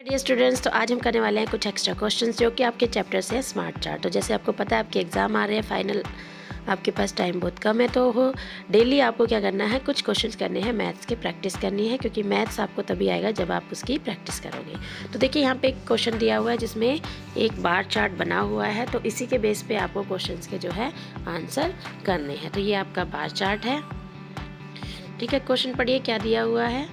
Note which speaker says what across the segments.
Speaker 1: Dear students, तो आज हम करने वाले हैं कुछ एक्स्ट्रा क्वेश्चंस जो कि आपके चैप्टर से है स्मार्ट चार्ट। तो जैसे आपको पता है आपके एग्ज़ाम आ रहे हैं फाइनल, आपके पास टाइम बहुत कम है, तो डेली आपको क्या करना है, कुछ क्वेश्चंस करने हैं, मैथ्स की प्रैक्टिस करनी है, क्योंकि मैथ्स आपको तभी आएगा जब आप उसकी प्रैक्टिस करोगे। तो देखिए यहाँ पे एक क्वेश्चन दिया हुआ है जिसमें एक बार चार्ट बना हुआ है, तो इसी के बेस पे आपको क्वेश्चन के जो है आंसर करने हैं। तो ये आपका बार चार्ट है, ठीक है। क्वेश्चन पढ़िए क्या दिया हुआ है।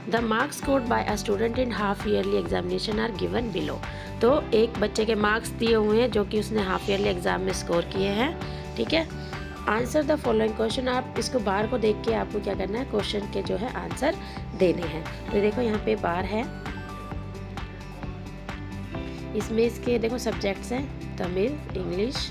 Speaker 1: The marks scored by a student in half yearly examination are given below. तो एक बच्चे के मार्क्स दिए हुए हैं जो कि उसने हाफ ईयरली एग्जाम में स्कोर किए हैं, ठीक है। आंसर द फॉलोइंग क्वेश्चन, आप इसको बार को देख के आपको क्या करना है, क्वेश्चन के जो है आंसर देने हैं। तो देखो यहाँ पे बार है, इसमें इसके देखो सब्जेक्ट्स हैं तमिल, इंग्लिश,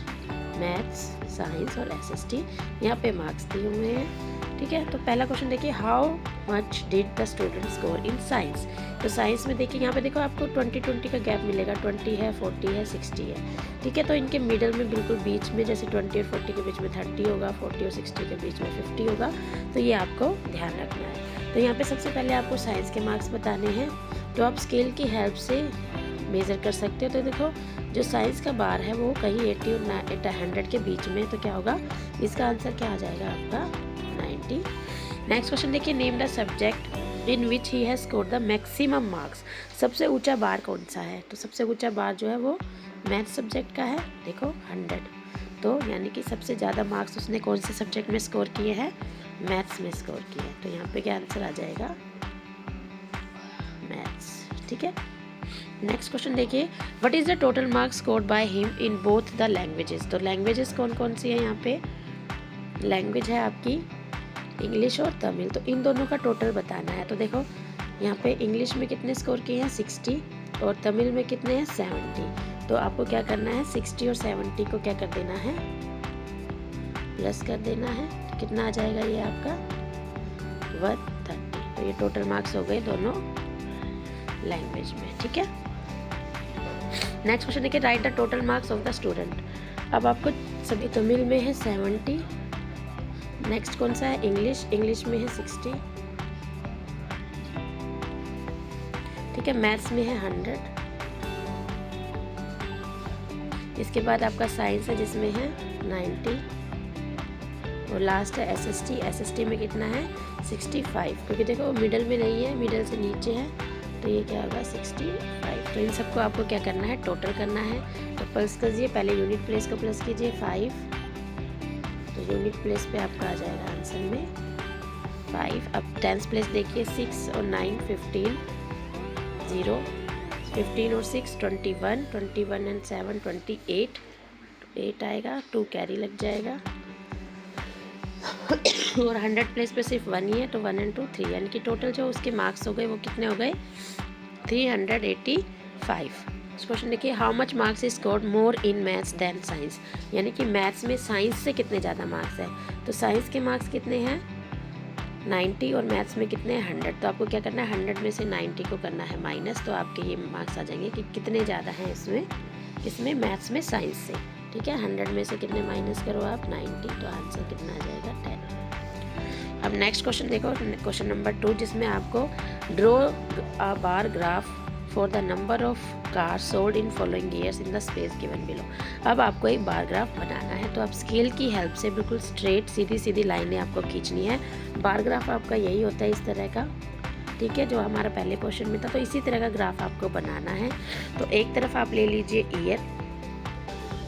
Speaker 1: मैथ्स, साइंस और एसएसटी। यहाँ पे मार्क्स दिए हुए हैं, ठीक है। तो पहला क्वेश्चन देखिए, how much did the student score in science. तो साइंस में देखिए यहाँ पे देखो आपको 20-20 का गैप मिलेगा, 20 है, 40 है, 60 है, ठीक है। तो इनके मिडल में बिल्कुल बीच में, जैसे 20 और 40 के बीच में 30 होगा, 40 और 60 के बीच में 50 होगा, तो ये आपको ध्यान रखना है। तो यहाँ पे सबसे पहले आपको साइंस के मार्क्स बताने हैं, तो आप स्केल की हेल्प से मेज़र कर सकते हो। तो देखो जो साइंस का बार है वो कहीं 80 और 100 के बीच में, तो क्या होगा, इसका आंसर क्या आ जाएगा आपका 90। नेक्स्ट क्वेश्चन देखिए, name the subject in which he has scored the maximum marks. सबसे ऊंचा बार कौन सा है, तो सबसे ऊंचा बार जो है वो मैथ सब्जेक्ट का है, देखो 100। तो यानी कि सबसे ज़्यादा मार्क्स उसने कौन से सब्जेक्ट में स्कोर किए हैं, मैथ्स में स्कोर किए हैं। तो यहाँ पे क्या आंसर आ जाएगा, मैथ्स, ठीक है। नेक्स्ट क्वेश्चन देखिए, what is the total marks scored by him in both the languages. तो लैंग्वेजेस कौन कौन सी है, यहाँ पे लैंग्वेज है आपकी इंग्लिश और तमिल, तो इन दोनों का टोटल बताना है। तो देखो यहाँ पे इंग्लिश में कितने स्कोर किए हैं 60 और तमिल में कितने हैं 70। तो आपको क्या करना है, 60 और 70 को क्या कर देना है, प्लस कर देना है। तो कितना आ जाएगा ये आपका 130। तो ये टोटल मार्क्स हो गए दोनों लैंग्वेज में, ठीक है। नेक्स्ट क्वेश्चन देखिए, right the total marks of the student. अब आपको सभी तमिल में है 70, नेक्स्ट कौन सा है, इंग्लिश में है 60, ठीक है। मैथ्स में है 100, इसके बाद आपका साइंस है जिसमें है 90 और लास्ट है एसएसटी में कितना है 65, क्योंकि देखो मिडल में नहीं है, मिडल से नीचे है, तो ये क्या होगा 65। तो इन सबको आपको क्या करना है, टोटल करना है। तो प्लस कीजिए, पहले यूनिट प्लेस को प्लस कीजिए 5, तो यूनिट प्लेस पे आपका आ जाएगा आंसर में 5। अब टेंस प्लेस देखिए, 6 और 9 15, 0, 15 और 6 21, 21 एंड 7 28, 8 आएगा, 2 कैरी लग जाएगा और 100 प्लेस पे सिर्फ 1 ही है, तो 1 and 2 3, यानी कि टोटल जो उसके मार्क्स हो गए वो कितने हो गए 385। क्वेश्चन देखिए, how much marks is scored more in maths than science. यानी कि मैथ्स में साइंस से कितने ज़्यादा मार्क्स है। तो साइंस के मार्क्स कितने हैं 90 और मैथ्स में कितने हैं 100। तो आपको क्या करना है, 100 में से 90 को करना है माइनस, तो आपके ये मार्क्स आ जाएंगे कि कितने ज़्यादा हैं इसमें मैथ्स में साइंस से, ठीक है। 100 में से कितने माइनस करो आप 90, तो आंसर कितना आ जाएगा 10। अब नेक्स्ट क्वेश्चन देखो, क्वेश्चन नंबर 2, जिसमें आपको draw a bar graph for the number of car sold in following years in the space given below. अब आपको एक बार ग्राफ बनाना है, तो आप स्केल की हेल्प से बिल्कुल स्ट्रेट सीधी सीधी लाइनें आपको खींचनी है। बार ग्राफ आपका यही होता है इस तरह का, ठीक है, जो हमारा पहले क्वेश्चन में था। तो इसी तरह का ग्राफ आपको बनाना है। तो एक तरफ आप ले लीजिए ईयर,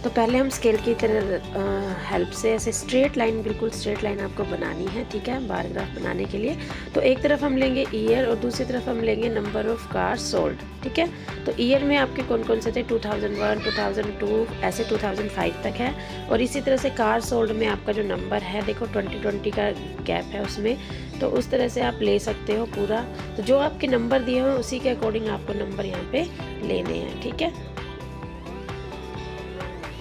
Speaker 1: तो पहले हम स्केल की तरह हेल्प से ऐसे स्ट्रेट लाइन, बिल्कुल स्ट्रेट लाइन आपको बनानी है, ठीक है, बार ग्राफ बनाने के लिए। तो एक तरफ हम लेंगे ईयर और दूसरी तरफ हम लेंगे नंबर ऑफ कार सोल्ड, ठीक है। तो ईयर में आपके कौन कौन से थे, 2001, 2002, ऐसे 2005 तक है। और इसी तरह से कार सोल्ड में आपका जो नंबर है, देखो 20-20 का गैप है उसमें, तो उस तरह से आप ले सकते हो पूरा। तो जो आपके नंबर दिए हुए उसी के अकॉर्डिंग आपको नंबर यहाँ पे लेने हैं, ठीक है।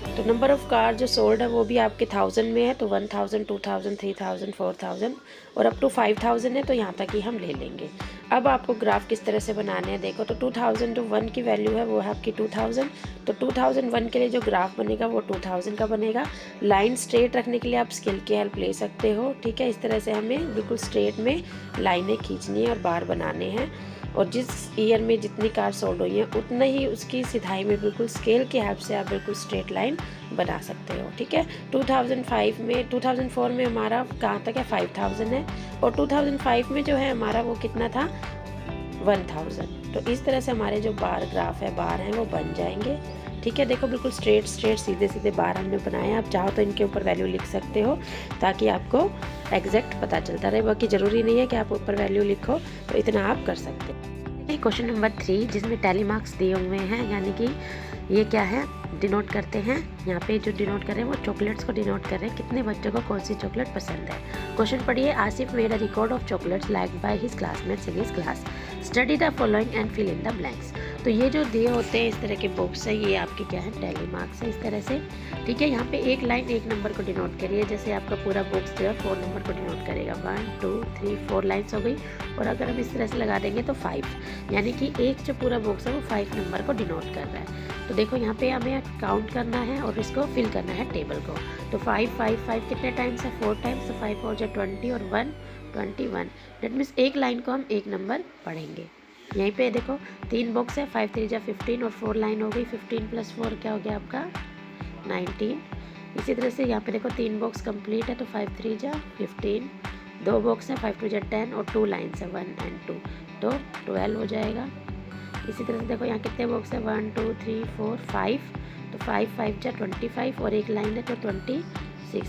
Speaker 1: तो नंबर ऑफ़ कार जो सोल्ड है वो भी आपके 1000 में है, तो 1000, 2000, 3000, 4000 और अप टू 5000 है, तो यहाँ तक ही हम ले लेंगे। अब आपको ग्राफ किस तरह से बनाने हैं, देखो तो 2000 जो 1 की वैल्यू है वो है आपकी 2000, तो 2001 के लिए जो ग्राफ बनेगा वो 2000 का बनेगा। लाइन स्ट्रेट रखने के लिए आप स्केल की हेल्प ले सकते हो, ठीक है। इस तरह से हमें बिल्कुल स्ट्रेट में लाइनें खींचनी है और बार बनाने हैं। और जिस ईयर में जितनी कार सोल्ड हुई हैं उतना ही उसकी सिधाई में बिल्कुल स्केल की हेल्प से आप बिल्कुल स्ट्रेट लाइन बना सकते हो। ठीक है, 2004 में हमारा कहाँ तक है 5000 है, और 2005 में जो है हमारा वो कितना था 1000। तो इस तरह से हमारे जो बार ग्राफ है, बार हैं वो बन जाएंगे। ठीक है, देखो बिल्कुल स्ट्रेट सीधे सीधे बार हमने बनाए हैं। आप चाहो तो इनके ऊपर वैल्यू लिख सकते हो ताकि आपको एग्जैक्ट पता चलता रहे, बाकी ज़रूरी नहीं है कि आप ऊपर वैल्यू लिखो, तो इतना आप कर सकते हो। क्वेश्चन नंबर 3 जिसमें टैली मार्क्स दिए हुए हैं, यानी कि ये क्या है डिनोट करते हैं। यहाँ पे जो डिनोट कर रहे हैं वो चॉकलेट्स को डिनोट कर रहे हैं, कितने बच्चों को कौन सी चॉकलेट पसंद है। क्वेश्चन पढ़िए, Asif made a record of chocolates liked by his classmates in his class, study the following and fill in the blanks. तो ये जो दिए होते हैं इस तरह के बॉक्स है, ये आपके क्या है टैली मार्क्स है इस तरह से। ठीक है, यहाँ पे एक लाइन एक नंबर को डिनोट करिए, जैसे आपका पूरा बॉक्स जो है 4 नंबर को डिनोट करेगा। 1 2 3 4 लाइन्स हो गई, और अगर हम इस तरह से लगा देंगे तो 5, यानी कि एक जो पूरा बॉक्स है वो 5 नंबर को डिनोट कर रहा है। तो देखो यहाँ पे हमें काउंट करना है और इसको फिल करना है टेबल को। तो 5 5 5 कितने टाइम्स है 4 टाइम्स, तो 5 4 20 और 1 21। डेट मीन्स एक लाइन को हम एक नंबर पढ़ेंगे। यहीं पे देखो 3 बॉक्स है, 5 3 15 और 4 लाइन हो गई। 15 + 4 क्या हो गया आपका 19। इसी तरह से यहाँ पे देखो 3 बॉक्स कंप्लीट है, तो 5 3 15, 2 बॉक्स है 5 2 10 और 2 लाइन्स है 1 और 2, तो 12 हो जाएगा। इसी तरह से देखो यहाँ कितने बॉक्स है 1 2 3 4 5, तो 5 5 25 और एक लाइन है तो 26।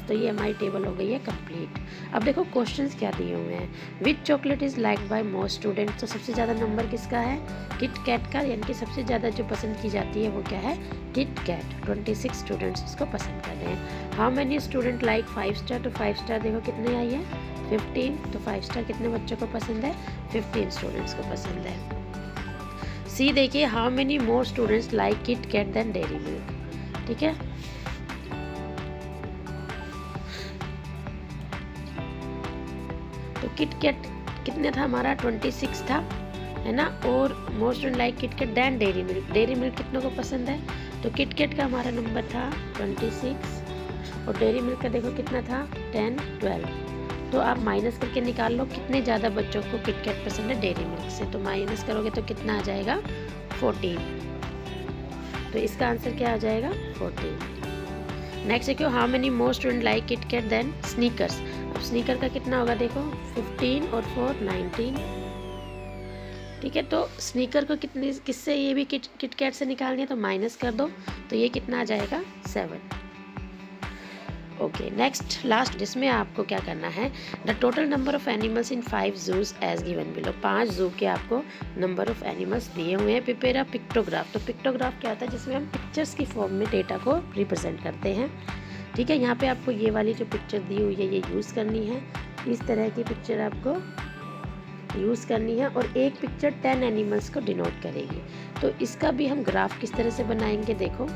Speaker 1: तो ये हमारी टेबल हो गई है कंप्लीट। अब देखो क्वेश्चंस क्या दिए हुए हैं, which chocolate is liked by most students. तो सबसे ज़्यादा नंबर किसका है किट कैट का, यानी कि सबसे ज़्यादा जो पसंद की जाती है वो क्या है किट कैट। 26 स्टूडेंट्स इसको पसंद कर रहे हैं। How many student like 5 star, तो 5 स्टार देखो कितने आई है 15, तो 5 स्टार कितने बच्चों को पसंद है 15 स्टूडेंट्स को पसंद है। सी देखिए, how many more students like Kit Kat than Dairy Milk. ठीक है, तो किट कैट कितने था हमारा 26 था, है ना, और more student like Kit Kat than Dairy Milk. Dairy Milk कितनों को पसंद है, तो किट कैट का हमारा नंबर था 26 और डेयरी मिल्क का देखो कितना था 10 12। तो आप माइनस करके निकाल लो कितने ज़्यादा बच्चों को किट कैट पसंद है डेयरी मिल्क से, तो माइनस करोगे तो कितना आ जाएगा 14। तो इसका आंसर क्या आ जाएगा 14। नेक्स्ट देखो, how many more student like Kit Kat than Snickers. अब स्नीकर का कितना होगा देखो 15 और 4 19। ठीक है, तो स्नीकर को कितनी किससे ये भी किट कैट से निकालनी है, तो माइनस कर दो, तो ये कितना आ जाएगा 7। ओके, नेक्स्ट लास्ट जिसमें आपको क्या करना है, the total number of animals in 5 zoos as given below. 5 zoo के आपको नंबर ऑफ एनिमल्स दिए हुए हैं। Prepare a pictograph. तो पिक्टोग्राफ क्या होता है, जिसमें हम पिक्चर्स की फॉर्म में डेटा को रिप्रेजेंट करते हैं। ठीक है, यहाँ पे आपको ये वाली जो पिक्चर दी हुई है ये यूज़ करनी है, इस तरह की पिक्चर आपको यूज़ करनी है, और एक पिक्चर 10 एनिमल्स को डिनोट करेगी। तो इसका भी हम ग्राफ किस तरह से बनाएंगे, देखो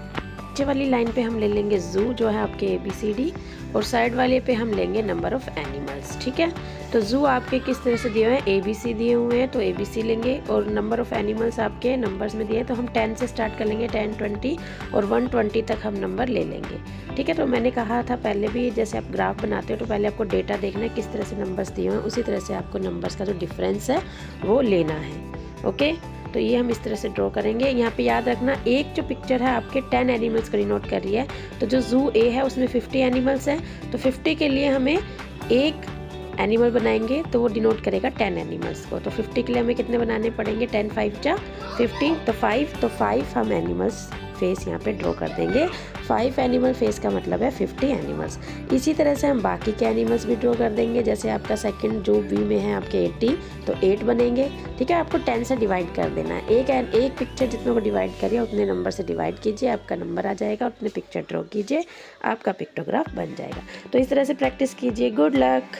Speaker 1: नीचे वाली लाइन पे हम ले लेंगे जू जो है आपके ABCD, और साइड वाले पे हम लेंगे नंबर ऑफ एनिमल्स। ठीक है, तो जू आपके किस तरह से दिए हुए हैं ABC दिए हुए हैं, तो ABC लेंगे, और नंबर ऑफ एनिमल्स आपके नंबर्स में दिए हैं, तो हम 10 से स्टार्ट कर लेंगे 10 20 और 120 तक हम नंबर ले लेंगे। ठीक है, तो मैंने कहा था पहले भी, जैसे आप ग्राफ बनाते हो तो पहले आपको डेटा देखना है किस तरह से नंबर्स दिए हुए हैं, उसी तरह से आपको नंबर्स का जो डिफरेंस है वो लेना है। ओके, तो ये हम इस तरह से ड्रॉ करेंगे। यहाँ पे याद रखना, एक जो पिक्चर है आपके 10 एनिमल्स को डिनोट कर रही है, तो जो जू A है उसमें 50 एनिमल्स हैं, तो 50 के लिए हमें एक एनिमल बनाएंगे तो वो डिनोट करेगा 10 एनिमल्स को। तो 50 के लिए हमें कितने बनाने पड़ेंगे 10 5 जा 50, तो 5 हम एनिमल्स फेस यहाँ पे ड्रॉ कर देंगे। 5 एनिमल फेस का मतलब है 50 एनिमल्स। इसी तरह से हम बाकी के एनिमल्स भी ड्रॉ कर देंगे। जैसे आपका सेकंड जो B में है आपके 80, तो 8 बनेंगे। ठीक है, आपको 10 से डिवाइड कर देना है। एक पिक्चर जितने को डिवाइड करिए उतने नंबर से डिवाइड कीजिए, आपका नंबर आ जाएगा, उतने पिक्चर ड्रॉ कीजिए, आपका पिक्टोग्राफ बन जाएगा। तो इस तरह से प्रैक्टिस कीजिए। Good luck.